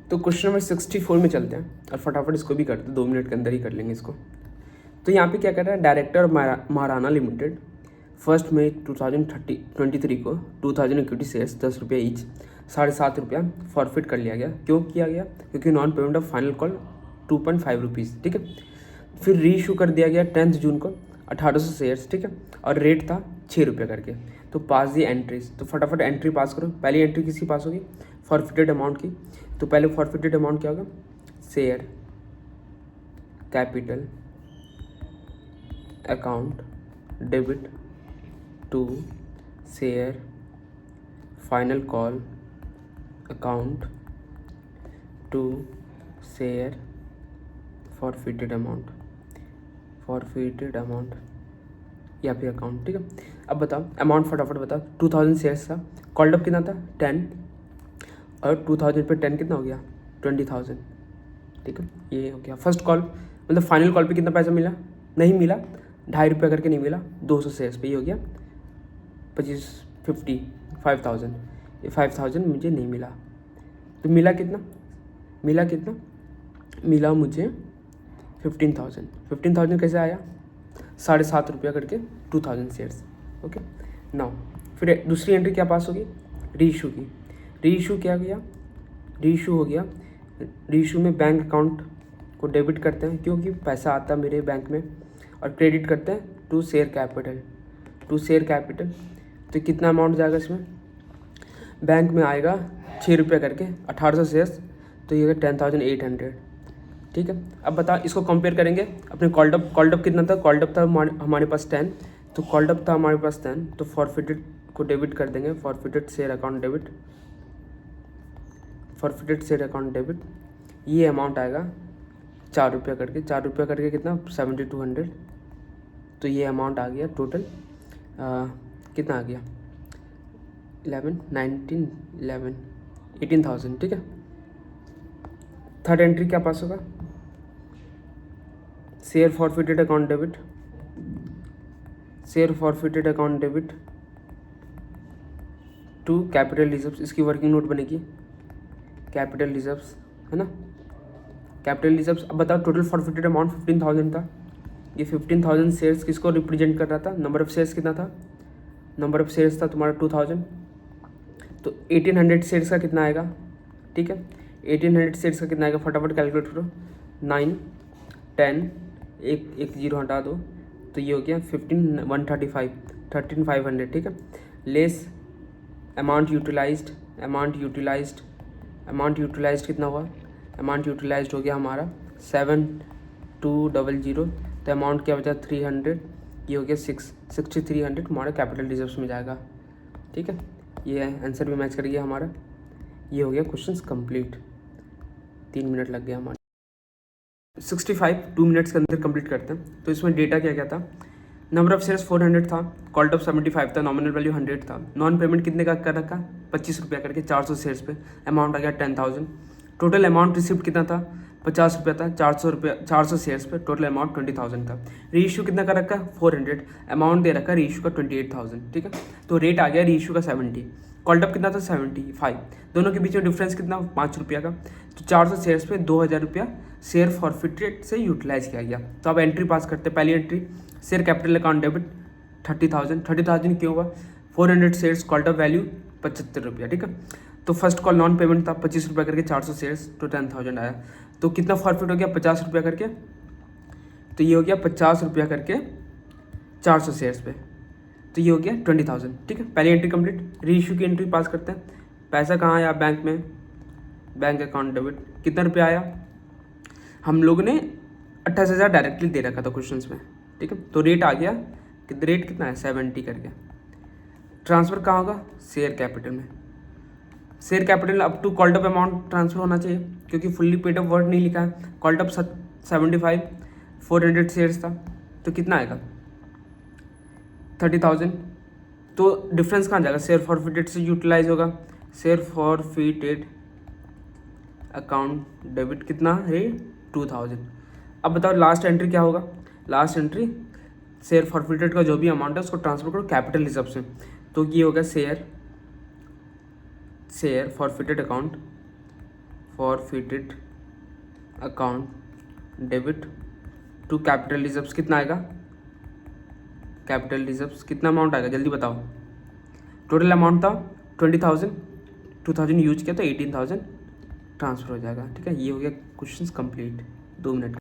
तो question number 64 में चलते हैं और फटाफट इसको भी करते हैं, 2 मिनट के अंदर ही कर लेंगे इसको। तो यहाँ पे क्या कर रहा है, डायरेक्टर महाराणा लिमिटेड 1 मई 2023 को 2000 इक्विटी शेयर्स 10 रुपये ईच ₹7.5 फॉरफिट कर लिया गया। क्यों किया गया? क्योंकि non payment of final call 2.5 rupees, ठीक है। फिर री इशू कर दिया गया 10 जून को 1800 शेयर्स, ठीक है, और रेट था 6 रुपये करके। तो पास दी एंट्रीज, तो फटाफट एंट्री पास करो। पहली एंट्री किसकी पास होगी? फॉरफिटेड अमाउंट की। तो पहले फॉरफिटेड अमाउंट क्या होगा? Share capital account debit to share final call account to share forfeited amount या फिर अकाउंट, ठीक है। अब बताओ अमाउंट फटाफट बताओ। 2000 शेयर्स था, कॉल्ड अप कितना था? 10, और 2000 पे 10 कितना हो गया? 20,000, ठीक है। ये हो गया फर्स्ट कॉल, मतलब फाइनल कॉल पे कितना पैसा मिला? नहीं मिला, ₹2.5 करके नहीं मिला, 200 शेयर्स पे ये हो गया 5,000। ये 5,000 मुझे नहीं मिला, तो मिला कितना? मिला मुझे 15,000 कैसे आया? ₹7.5 करके 2000 शेयर्स, ओके। नाउ फिर दूसरी एंट्री क्या पास होगी? री इशू की। री इशू क्या गया? री इशू हो गया। री इशू में बैंक अकाउंट को डेबिट करते हैं क्योंकि पैसा आता है मेरे बैंक में, और क्रेडिट करते हैं टू शेयर कैपिटल। तो कितना अमाउंट जाएगा इसमें? बैंक में आएगा 6 रुपये करके 1800 शेयर्स, तो ये 10,800, ठीक है। अब बता, इसको कंपेयर करेंगे अपने कॉल्ड अप कितना था? कॉल्ड अप था हमारे पास 10, तो कॉल्ड अप था हमारे पास 10, तो फॉरफिटेड को डेबिट कर देंगे, फॉरफिटेड शेयर अकाउंट डेबिट। ये अमाउंट आएगा 4 रुपये करके कितना? 7200। तो ये अमाउंट आ गया टोटल कितना आ गया? 18,000, ठीक है। थर्ड एंट्री क्या पास होगा? Share forfeited account debit to capital reserves. इसकी वर्किंग नोट बनेगी कैपिटल रिजर्व्स, है ना, कैपिटल रिजर्व्स। अब बताओ टोटल फॉरफिटेड अमाउंट 15,000 था। ये 15,000 शेयर्स किसको रिप्रेजेंट कर रहा था? नंबर ऑफ शेयर्स कितना था? नंबर ऑफ शेयर्स था तुम्हारा 2000, तो 1800 शेयर्स का कितना आएगा? ठीक है, 1800 शेयर्स का कितना आएगा? फटाफट कैलकुलेट करो। 9, 10, एक जीरो हटा दो, तो ये हो गया 15,135, 13,500, ठीक है। लेस अमाउंट यूटिलाइज्ड कितना हुआ? अमाउंट यूटिलाइज्ड हो गया हमारा 7,200, तो अमाउंट क्या बचा? 300, ये हो गया 6,300 हमारा कैपिटल रिजर्व्स में जाएगा, ठीक है। ये आंसर भी मैच कर गया हमारा। ये हो गया क्वेश्चंस कंप्लीट। 3 मिनट लग गया हमारे। 65 2 मिनट्स के अंदर कंप्लीट करते हैं। तो इसमें डेटा क्या क्या था? नंबर ऑफ शेयर्स 400 था, कॉल्ड अप 75 था, नॉमिनल वैल्यू 100 था, नॉन पेमेंट कितने का कर रखा? 25 रुपया करके 400 शेयर्स पे, अमाउंट आ गया 10,000। टोटल अमाउंट रिसिप्ट कितना था? 50 रुपया था, 400 शेयर्स पे, टोटल अमाउंट 20,000 था। री इशू कितना कर रखा? 400, अमाउंट दे रखा री इशू का 28,000, ठीक है। तो रेट आ गया री इशू का 70, कॉल्ड अप कितना था? 75, दोनों के बीच में डिफरेंस कितना? 5 रुपया का। तो 400 शेयर्स पे 2,000 रुपया शेयर फॉरफिटेड से यूटिलाइज किया गया। तो अब एंट्री पास करते हैं। पहली entry share capital account debit 30,000 क्यों हुआ? 400 शेयर्स, कॉल्ड अप वैल्यू 75 रुपया, ठीक है। तो फर्स्ट कॉल नॉन पेमेंट था 25 रुपया करके 400 शेयर्स, तो 10,000 आया। तो कितना फॉरफिट हो गया? 50 रुपया करके, तो ये हो गया 50 रुपया करके 400 शेयर्स पे, तो ये हो गया 20,000, ठीक है। पहली एंट्री कंप्लीट। री इशू की एंट्री पास करते हैं। पैसा कहाँ आया? बैंक में, बैंक अकाउंट डेबिट। कितना रुपया आया? हम लोग ने 28,000 डायरेक्टली दे रखा था क्वेश्चंस में, ठीक है। तो रेट आ गया, रेट कितना है? 70 करके। ट्रांसफ़र कहाँ होगा? शेयर कैपिटल में। Share capital up to called up amount transfer होना चाहिए, क्योंकि फुल्ली पेड अप वर्ड नहीं लिखा है। कॉल्ड अप 75, 400 शेयर्स था, तो कितना आएगा? 30,000। तो डिफरेंस कहाँ जाएगा? शेयर फॉरफिटेड से यूटिलाइज होगा। शेयर फॉरफिटेड अकाउंट डेबिट कितना है? 2,000। अब बताओ लास्ट एंट्री क्या होगा? लास्ट एंट्री शेयर फॉरफिटेड का जो भी अमाउंट है उसको ट्रांसफर करो कैपिटल रिजर्व से। तो ये होगा share forfeited forfeited account debit to capital reserves कितना आएगा, कैपिटल रिजर्व्स कितना अमाउंट आएगा जल्दी बताओ। टोटल अमाउंट था 20,000, 2,000 यूज किया तो 18,000 ट्रांसफ़र हो जाएगा। ठीक है, ये हो गया क्वेश्चंस कंप्लीट 2 मिनट।